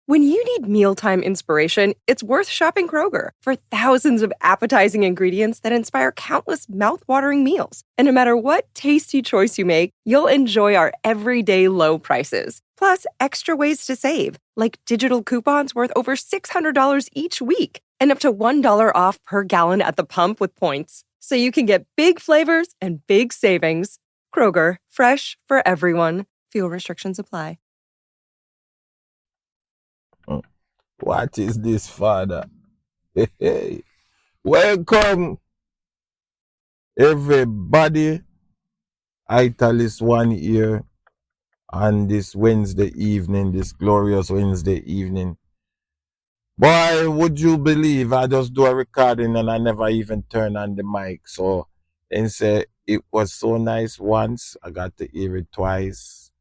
When you need mealtime inspiration, it's worth shopping Kroger for thousands of appetizing ingredients that inspire countless mouthwatering meals. And no matter what tasty choice you make, you'll enjoy our everyday low prices. Plus, extra ways to save, like digital coupons worth over $600 each week and up to $1 off per gallon at the pump with points. So you can get big flavors and big savings. Kroger, fresh for everyone. Fuel restrictions apply. What is this, Father? Hey, welcome, everybody. Italist One here on this Wednesday evening, this glorious Wednesday evening. Boy, would you believe I just do a recording and I never even turn on the mic. So, and say it was so nice once, I got to hear it twice.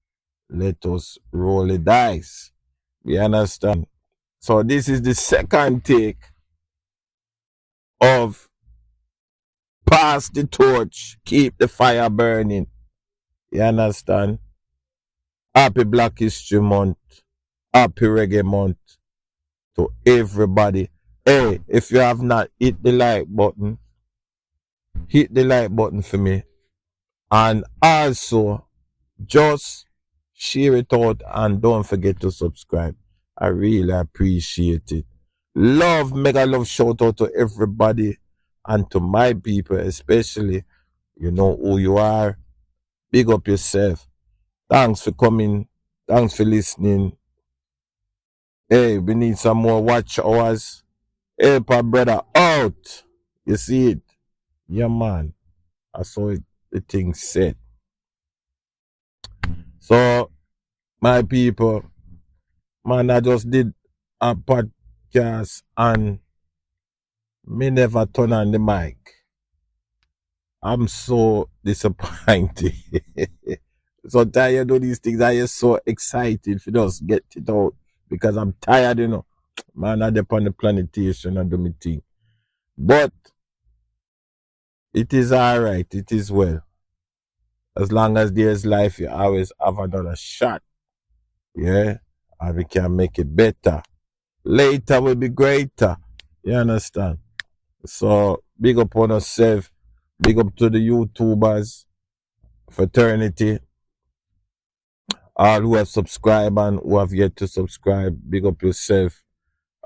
Let us roll the dice. You understand? So this is the second take of Pass the Torch, Keep the Fire Burning. You understand? Happy Black History Month. Happy Reggae Month to everybody. Hey, if you have not hit the like button for me. And also, just share it out and don't forget to subscribe. I really appreciate it. Mega love shout out to everybody and to my people especially. You know who you are. Big up yourself. Thanks for coming. Thanks for listening. Hey, we need some more watch hours. Help our brother out. You see it? Yeah, man. I saw it, the thing said. So, my people, man, I just did a podcast and me never turn on the mic. I'm so disappointed. Sometimes you do these things, I get so excited to just get it out because I'm tired, you know. Man, I dep on the plantation and do my thing. But it is alright, it is well. As long as there's life, you always have another shot. Yeah? And we can make it better. Later will be greater. You understand? So, big up on ourselves. Big up to the YouTubers, fraternity, all who have subscribed and who have yet to subscribe. Big up yourself.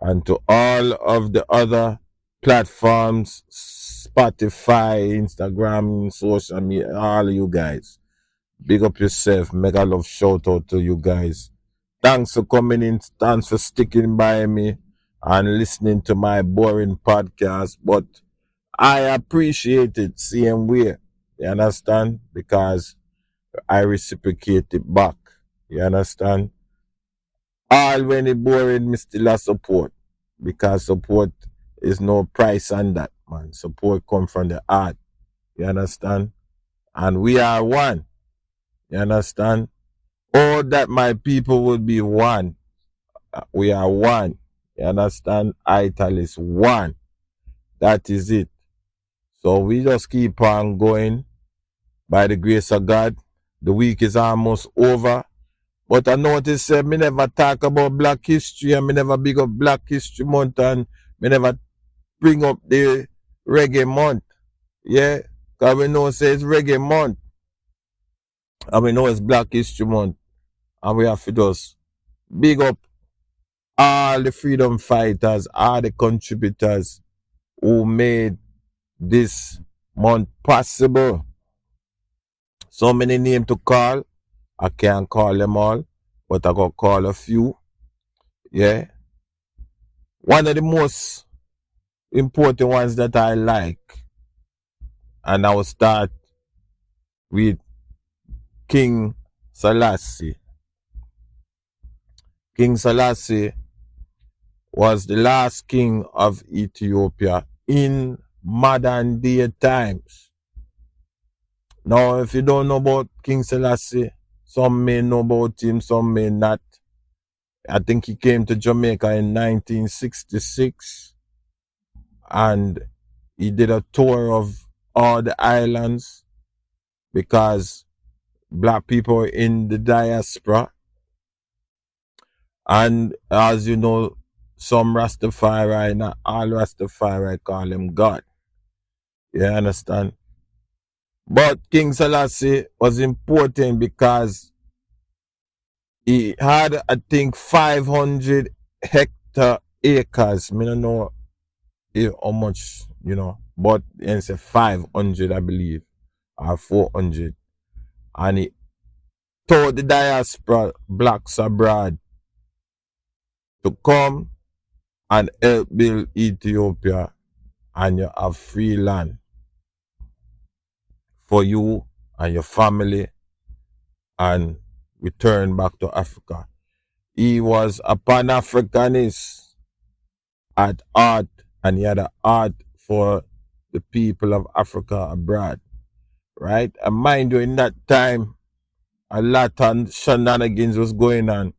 And to all of the other platforms, Spotify, Instagram, social media, all of you guys. Big up yourself. Mega love shout out to you guys. Thanks for coming in. Thanks for sticking by me and listening to my boring podcast. But I appreciate it same way. You understand? Because I reciprocate it back. You understand? All when it boring, me still a support. Because support is no price on that, man. Support come from the heart. You understand? And we are one. You understand? All that my people will be one. We are one. You understand? Italist one. That is it. So we just keep on going by the grace of God. The week is almost over. But I notice me never talk about Black History and me never big up Black History Month and me never bring up the Reggae Month. Yeah? Because we know say it's Reggae Month. And we know it's Black History Month. And we have to just big up all the freedom fighters, all the contributors who made this month possible. So many names to call. I can't call them all, but I got call a few. Yeah. One of the most important ones that I like, and I will start with King Selassie. King Selassie was the last king of Ethiopia in modern day times. Now, if you don't know about King Selassie, some may know about him, some may not. I think he came to Jamaica in 1966 and he did a tour of all the islands because black people in the diaspora And as you know, some Rastafari, not all Rastafari call him God. You understand? But King Selassie was important because he had, I think, 500 hectare acres. I don't know how much, but it's a 500, I believe, or 400. And he told the diaspora, blacks abroad, to come and help build Ethiopia, and you have free land for you and your family, and return back to Africa. He was a Pan-Africanist at heart, and he had a heart for the people of Africa abroad, right? And mind you, in that time, a lot of shenanigans was going on.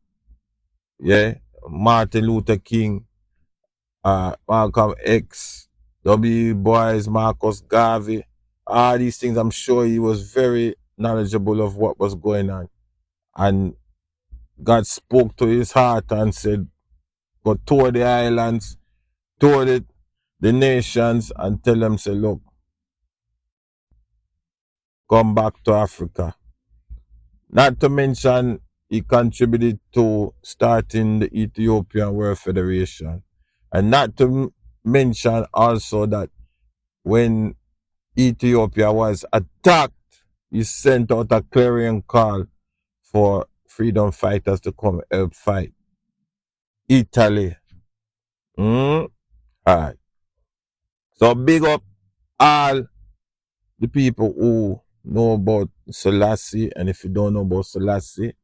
Yeah, Martin Luther King, Malcolm X, W. Boys, Marcus Garvey, all these things. I'm sure he was very knowledgeable of what was going on, and God spoke to his heart and said, "Go tour the islands, tour the nations, and tell them, say, look, come back to Africa." Not to mention, he contributed to starting the Ethiopian World Federation. And not to mention also that when Ethiopia was attacked, he sent out a clarion call for freedom fighters to come help fight Italy. All right. So big up all the people who know about Selassie. And if you don't know about Selassie,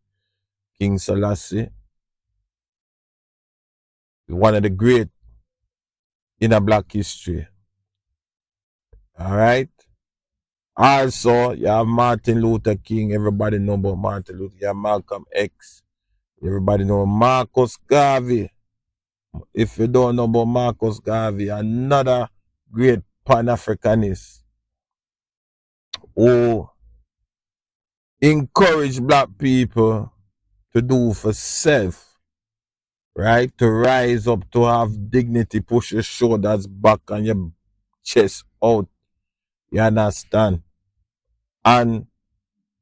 King Selassie, one of the great in a black history. All right. Also, you have Martin Luther King. Everybody know about Martin Luther. You have Malcolm X. Everybody know Marcus Garvey. If you don't know about Marcus Garvey, another great Pan-Africanist who encourage black people to do for self, right? To rise up, to have dignity, push your shoulders back and your chest out. You understand? And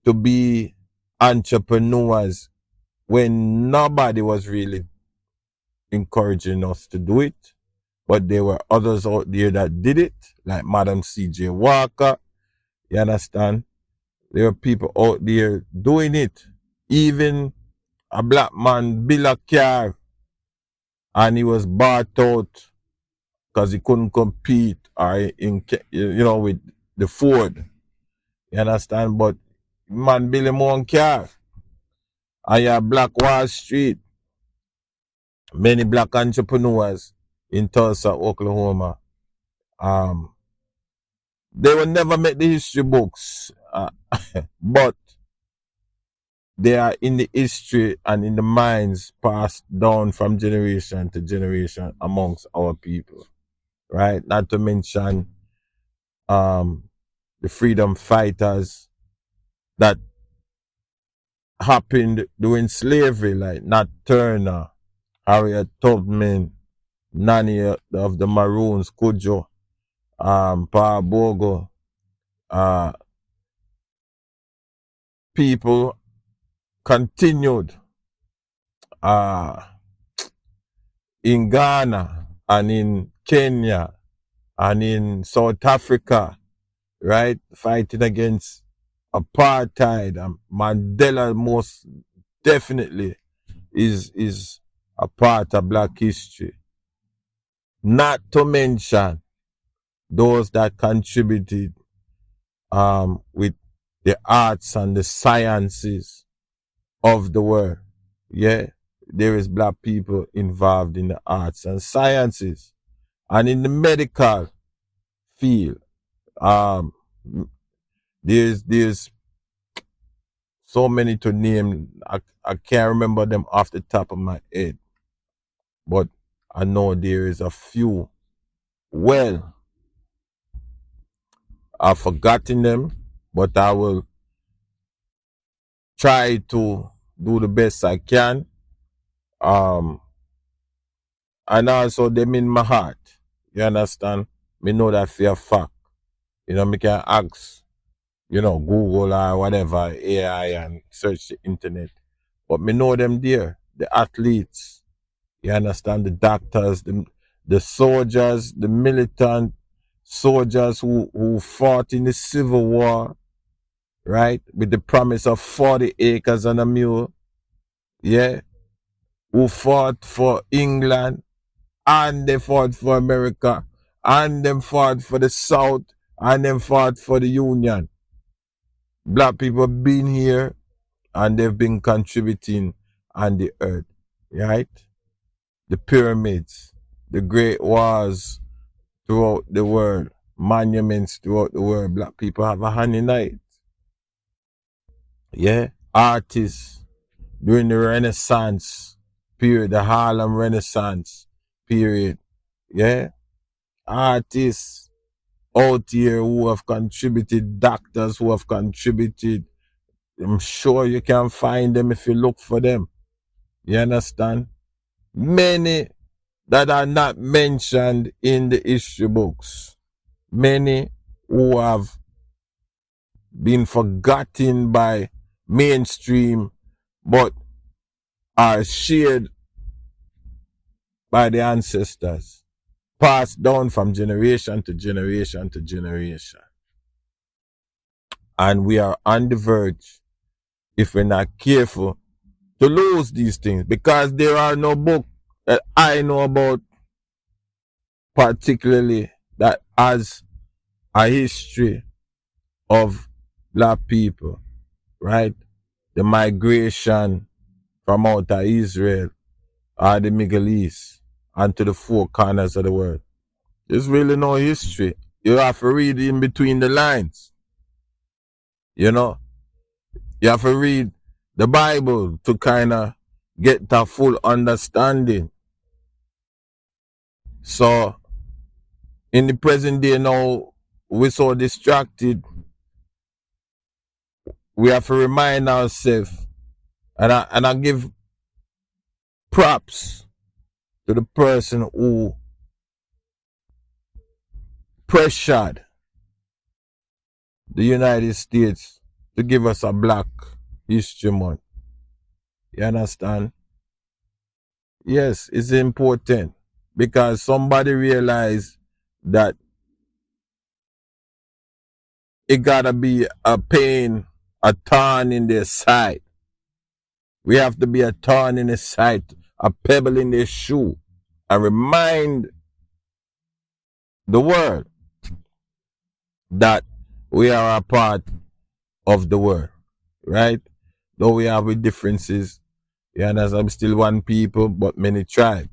to be entrepreneurs when nobody was really encouraging us to do it. But there were others out there that did it, like Madam C.J. Walker. You understand? There were people out there doing it. Even a black man built a car and he was bought out because he couldn't compete with the Ford. You understand? But man built him own car. And you have Black Wall Street. Many black entrepreneurs in Tulsa, Oklahoma. They will never make the history books, but they are in the history and in the minds passed down from generation to generation amongst our people, right? Not to mention the freedom fighters that happened during slavery, like Nat Turner, Harriet Tubman, Nanny of the Maroons, Cudjo, Pa Bogo, people continued in Ghana and in Kenya and in South Africa, right? Fighting against apartheid. Mandela most definitely is a part of black history. Not to mention those that contributed with the arts and the sciences of the world. Yeah, there is black people involved in the arts and sciences and in the medical field. There's so many to name. I can't remember them off the top of my head, but I know there is a few. Well, I've forgotten them, but I will try to do the best I can Um, and also them in my heart. You understand? Me know that for a fact. You know, me can ask, Google or whatever, AI and search the internet. But me know them there. The athletes, you understand, the doctors, the soldiers, the militant soldiers who fought in the Civil War, right? With the promise of 40 acres and a mule, yeah? Who fought for England, and they fought for America, and them fought for the South, and them fought for the Union. Black people been here and they've been contributing on the earth, right? The pyramids, the great wars throughout the world, monuments throughout the world. Black people have a hand in it. Yeah, artists during the Renaissance period, the Harlem Renaissance period. Yeah, artists out here who have contributed, doctors who have contributed. I'm sure you can find them if you look for them. You understand? Many that are not mentioned in the history books. Many who have been forgotten by mainstream but are shared by the ancestors, passed down from generation to generation to generation. And we are on the verge, if we're not careful, to lose these things, because there are no book that I know about particularly that has a history of black people, right? The migration from out of Israel or the Middle East and to the four corners of the world. There's really no history. You have to read in between the lines. You know, you have to read the Bible to kind of get the full understanding. So, in the present day now, we're so distracted. We have to remind ourselves, and I give props to the person who pressured the United States to give us a Black History Month. You understand? Yes, it's important because somebody realized that it gotta be a pain, a thorn in their side. We have to be a thorn in their side, a pebble in their shoe, and remind the world that we are a part of the world, right? Though we have differences, you understand, I'm still one people, but many tribes.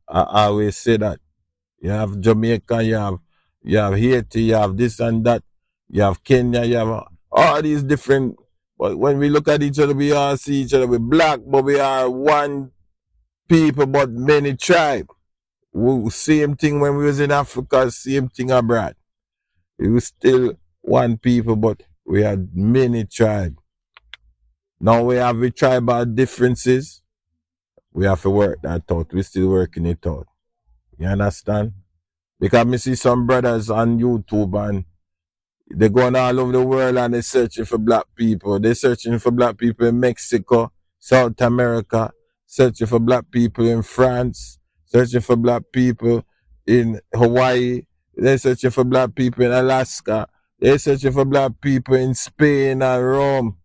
I always say that. You have Jamaica, you have Haiti, you have this and that, you have Kenya, you have all these different. But when we look at each other, we all see each other. We're black, but we are one people, but many tribes. Same thing when we was in Africa, same thing abroad. We were still one people, but we had many tribes. Now we have the tribal differences. We have to work that out. We're still working it out. You understand? Because I see some brothers on YouTube and they're going all over the world and they're searching for black people. They're searching for black people in Mexico, South America, searching for black people in France, searching for black people in Hawaii. They're searching for black people in Alaska. They're searching for black people in Spain and Rome.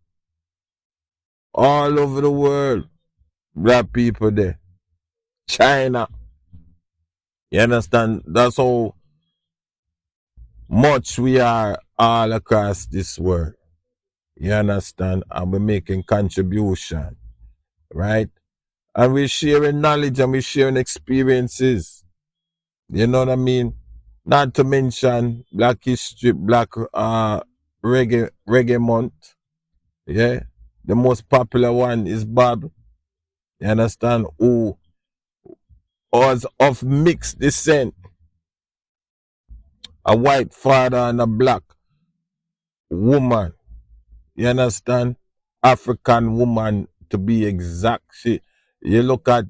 All over the world, black people there. China. You understand? That's how much we are all across this world. You understand? And we're making contribution, right? And we're sharing knowledge and we're sharing experiences. You know what I mean? Not to mention Black History, Black Reggae Month. Yeah? The most popular one is Bob. You understand? Who was of mixed descent. A white father and a black woman. You understand? African woman, to be exact. You look at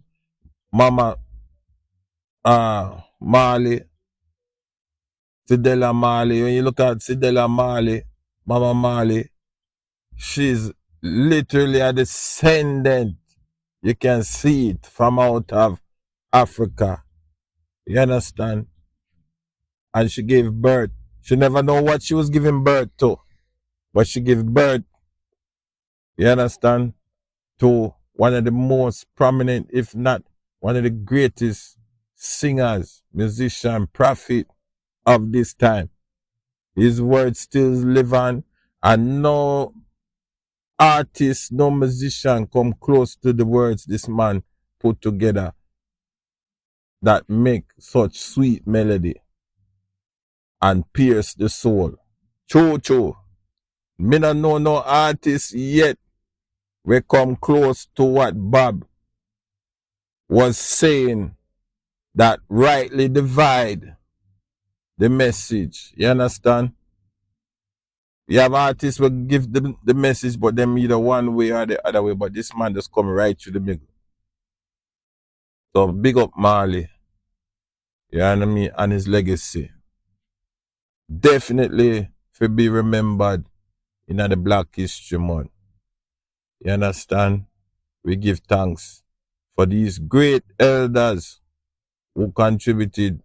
Mama Marley, Cedella Marley. When you look at Cedella Marley, Mama Marley, she's literally a descendant. You can see it from out of Africa. You understand? And she gave birth. She never know what she was giving birth to. But she gave birth, you understand, to one of the most prominent, if not one of the greatest singers, musician, prophet of this time. His words still live on, and no artist, no musician come close to the words this man put together that make such sweet melody and pierce the soul. True. Me not know no artist yet we come close to what Bob was saying, that rightly divide the message. You understand? You have artists will give the message, but them either one way or the other way. But this man just come right through the middle. So big up Marley. You know what I mean? And his legacy. Definitely to be remembered in the Black History Month. You understand? We give thanks for these great elders who contributed,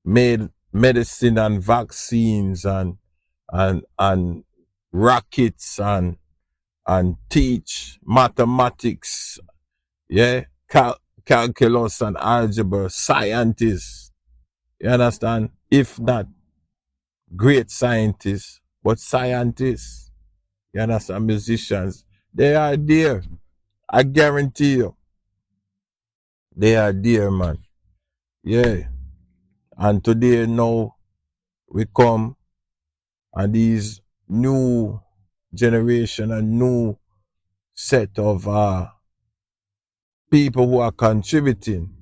made medicine and vaccines and rockets and teach mathematics, calculus and algebra, scientists. You understand? If not great scientists, but scientists. You understand? Musicians. They are there. I guarantee you. They are there, man. Yeah. And today now we come and these new generation and new set of people who are contributing.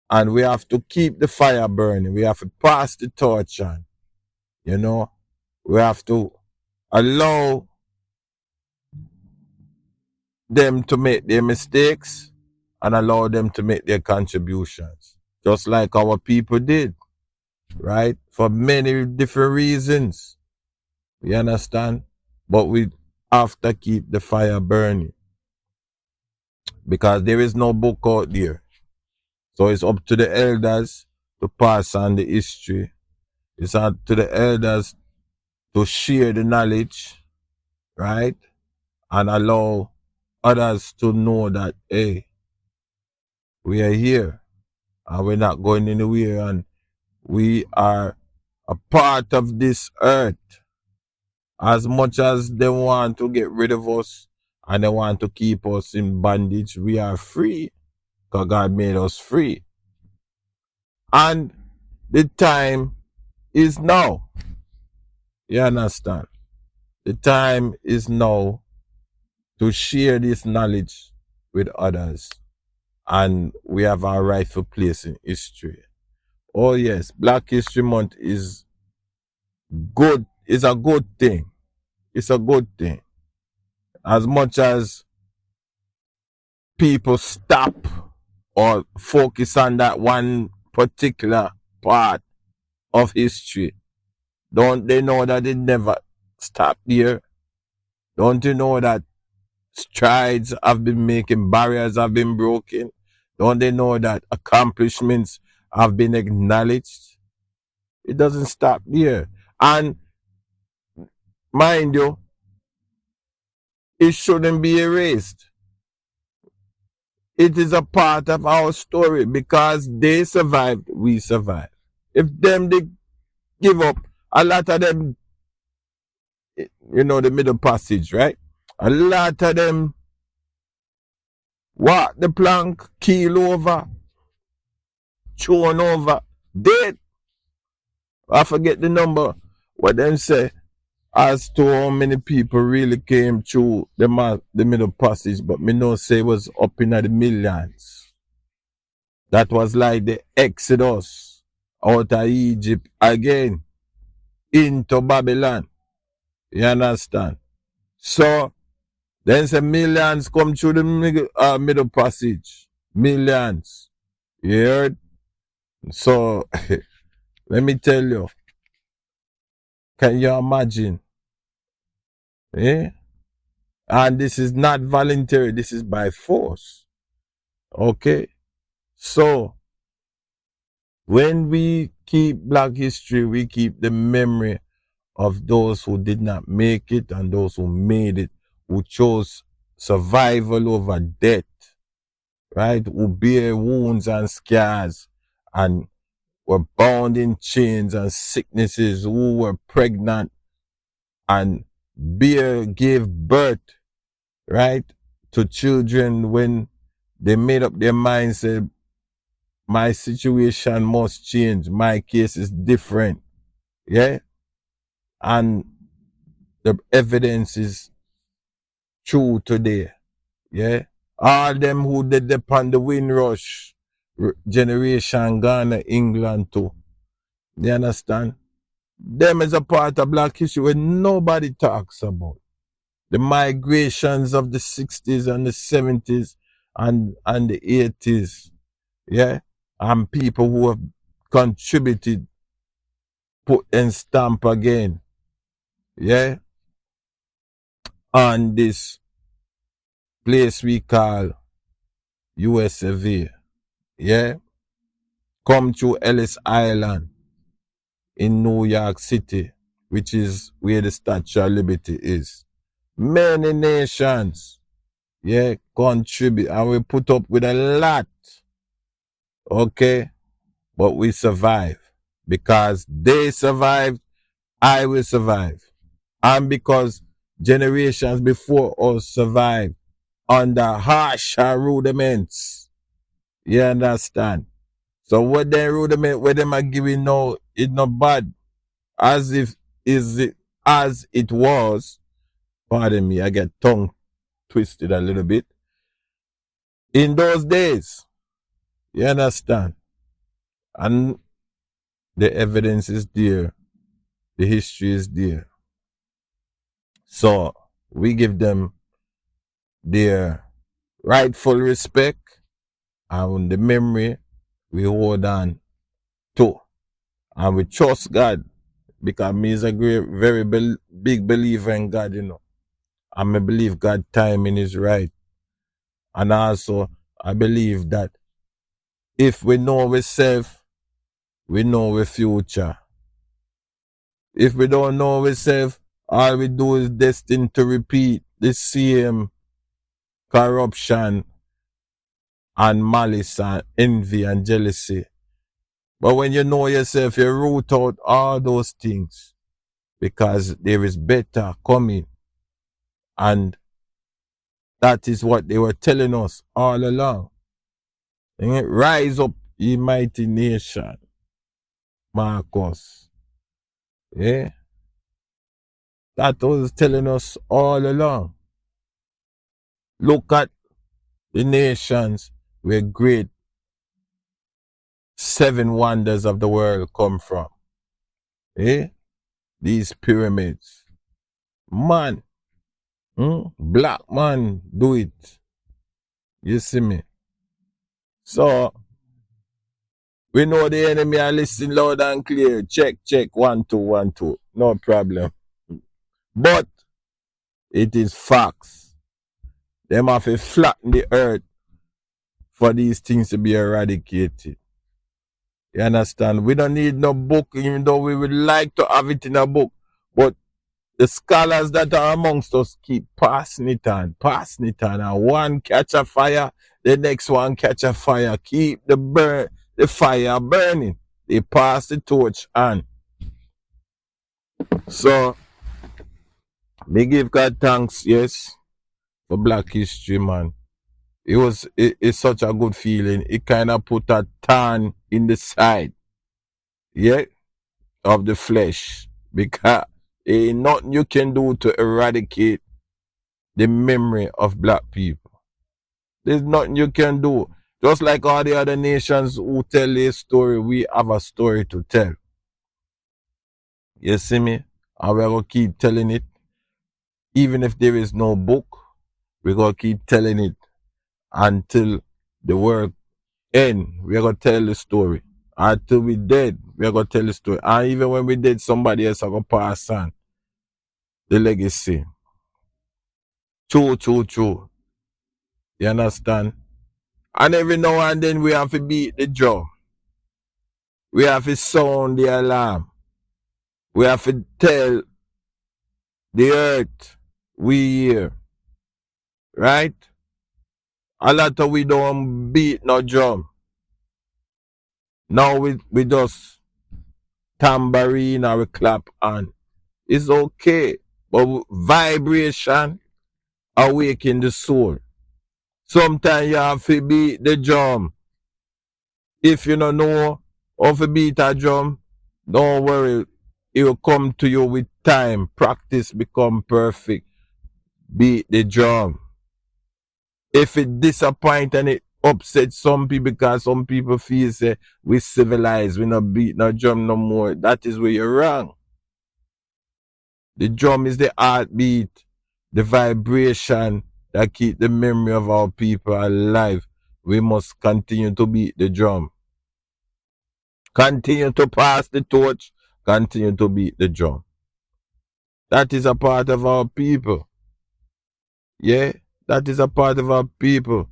And we have to keep the fire burning. We have to pass the torch on. You know, we have to allow them to make their mistakes and allow them to make their contributions. Just like our people did, right? For many different reasons. You understand? But we have to keep the fire burning. Because there is no book out there. So it's up to the elders to pass on the history. It's up to the elders to share the knowledge, right? And allow others to know that, hey, we are here and we're not going anywhere and we are a part of this earth. As much as they want to get rid of us and they want to keep us in bondage, we are free because God made us free. And the time is now. You understand? The time is now to share this knowledge with others. And we have our rightful place in history. Oh yes, Black History Month is good. It's a good thing. It's a good thing. As much as people stop or focus on that one particular part of history, don't they know that it never stopped there? Don't you know that strides have been making, barriers have been broken? Don't they know that accomplishments have been acknowledged? It doesn't stop there. And mind you, it shouldn't be erased. It is a part of our story because they survived, we survived. If them they give up, a lot of them, you know, the Middle Passage, right? A lot of them walk the plank, keel over, thrown over, dead. I forget the number, what them say, as to how many people really came through the Middle Passage, but me know say it was up in the millions. That was like the Exodus out of Egypt again into Babylon. You understand? So Then say millions come through the middle passage. Millions. You heard? So, let me tell you. Can you imagine? Eh? And this is not voluntary. This is by force. Okay? So, when we keep Black history, we keep the memory of those who did not make it and those who made it, who chose survival over death, right? Who bear wounds and scars and were bound in chains and sicknesses, who were pregnant and gave birth, right, to children when they made up their minds, said, my situation must change. My case is different. Yeah? And the evidence is true today. Yeah? All them who did upon the Windrush generation Ghana, England too. You understand? Them is a part of Black history where nobody talks about. The migrations of the 60s and the 70s and the 80s. Yeah? And people who have contributed, put and stamp again. Yeah? On this place we call USAV. Yeah? Come to Ellis Island in New York City, which is where the Statue of Liberty is. Many nations, yeah, contribute, and we put up with a lot, okay? But we survive. Because they survived, I will survive. And because generations before us survived under harsher rudiments. You understand? So what they rudiment, what them are giving now, it's not bad. As it was, pardon me, I get tongue twisted a little bit. In those days, you understand? And the evidence is there. The history is there. So we give them their rightful respect and the memory we hold on to. And we trust God because me is a very big believer in God, you know. And I believe God's timing is right. And also, I believe that if we know ourselves, we know our future. If we don't know ourselves, all we do is destined to repeat the same corruption and malice and envy and jealousy. But when you know yourself, you root out all those things because there is better coming. And that is what they were telling us all along. Rise up, ye mighty nation. Marcus. Yeah? That was telling us all along. Look at the nations where great 7 wonders of the world come from. Eh? These pyramids. Man. Black man do it. You see me? So, we know the enemy are listening loud and clear. Check, 1, 2, 1, 2. No problem. But it is facts. Them have to flatten the earth for these things to be eradicated. You understand? We don't need no book, even though we would like to have it in a book. But the scholars that are amongst us keep passing it on. And one catch a fire, the next one catch a fire. Keep the fire burning. They pass the torch on. So, me give God thanks, yes, for Black history, man. It's such a good feeling. It kind of put a thorn in the side, yeah, of the flesh. Because ain't nothing you can do to eradicate the memory of Black people. There's nothing you can do. Just like all the other nations who tell a story, we have a story to tell. You see me? And we're going to keep telling it. Even if there is no book, We're going to keep telling it until the work end. We're going to tell the story. Until we dead, we're going to tell the story. And even when we dead, somebody else is going to pass on the legacy. True, true, true. You understand? And every now and then we have to beat the drum. We have to sound the alarm. We have to tell the earth we here. Right? A lot of we don't beat no drum. Now we just tambourine or we clap on. It's okay. But vibration awaken the soul. Sometimes you have to beat the drum. If you don't know how to beat a drum, don't worry. It will come to you with time. Practice become perfect. Beat the drum. If it disappoint and it upset some people because some people feel say we civilized, we not beat no drum no more, that is where you're wrong. The drum is the heartbeat, the vibration that keep the memory of our people alive. We must continue to beat the drum. Continue to pass the torch. Continue to beat the drum. That is a part of our people. Yeah, that is a part of our people.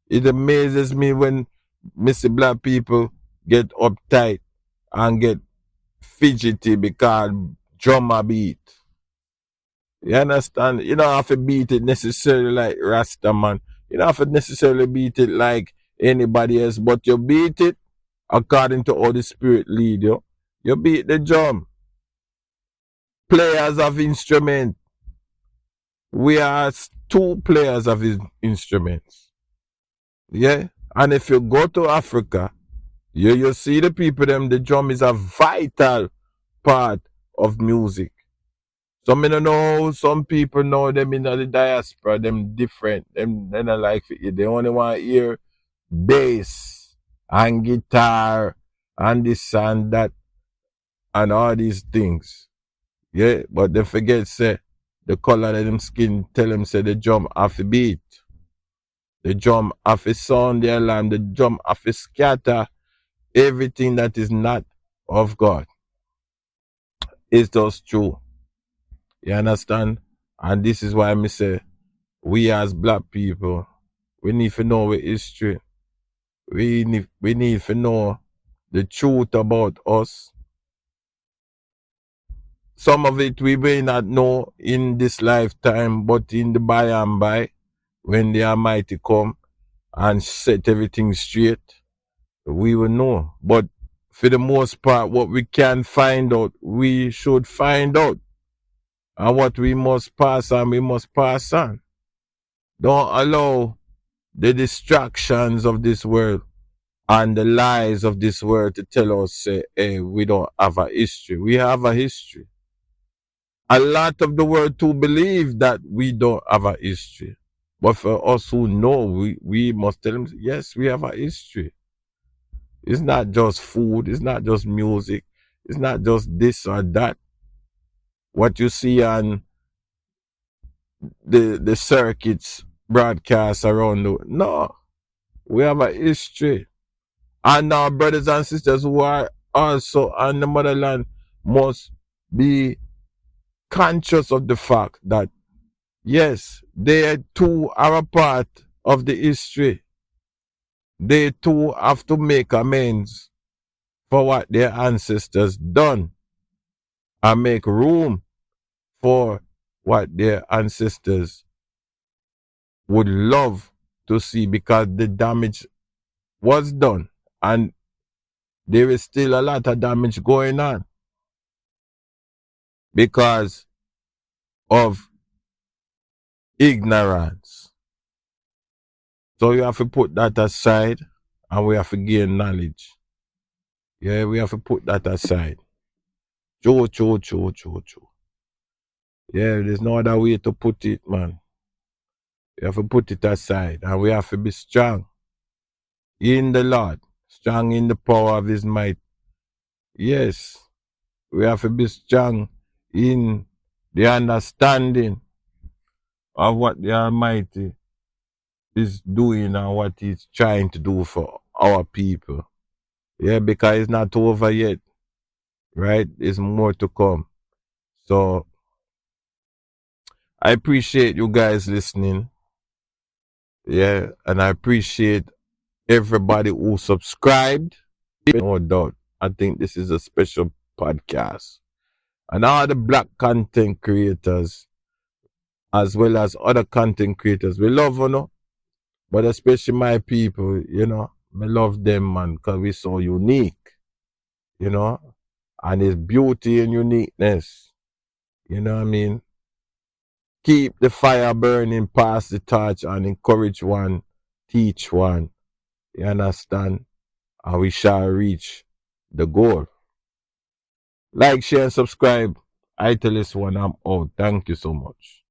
It amazes me when Mr. Black people get uptight and get fidgety because drum a beat. You understand? You don't have to beat it necessarily like Rasta man. You don't have to necessarily beat it like anybody else, but you beat it according to how the spirit lead you. You beat the drum. Players of instrument. We are two players of instruments. Yeah? And if you go to Africa, you see the people them, the drum is a vital part of music. So I don't know, some people know them in the diaspora, them different. Them they don't like it. They only want to hear bass and guitar and this and that and all these things. Yeah, but they forget say the color of them skin tell them say the drum have to beat. The drum have to sound the alarm. The drum have to scatter everything that is not of God. It's just true. You understand? And this is why I say we as black people, we need to know our history. We need to know the truth about us. Some of it we may not know in this lifetime, but in the by and by, when the Almighty come and set everything straight, we will know. But for the most part, what we can find out, we should find out. And what we must pass on, we must pass on. Don't allow the distractions of this world and the lies of this world to tell us, say, hey, we don't have a history. We have a history. A lot of the world too believe that we don't have a history. But for us who know, we must tell them, yes, we have a history. It's not just food. It's not just music. It's not just this or that. What you see on the circuits broadcast around the world. No. We have a history. And our brothers and sisters who are also on the motherland must be conscious of the fact that, yes, they too are a part of the history. They too have to make amends for what their ancestors done and make room for what their ancestors would love to see, because the damage was done and there is still a lot of damage going on because of ignorance. So you have to put that aside and we have to gain knowledge. Yeah, we have to put that aside. True. Yeah, there's no other way to put it, man. We have to put it aside and we have to be strong in the Lord, strong in the power of His might. Yes, we have to be strong in the understanding of what the Almighty is doing and what he's trying to do for our people. Yeah, because it's not over yet, right? There's more to come. So I appreciate you guys listening. Yeah, and I appreciate everybody who subscribed. No doubt. I think this is a special podcast. And all the black content creators, as well as other content creators, we love you, but especially my people, I love them, man, because we're so unique, you know, and it's beauty and uniqueness. You know what I mean? Keep the fire burning, pass the torch, and encourage one, teach one. You understand? And we shall reach the goal. Like, share, and subscribe. I tell this one I'm out. Thank you so much.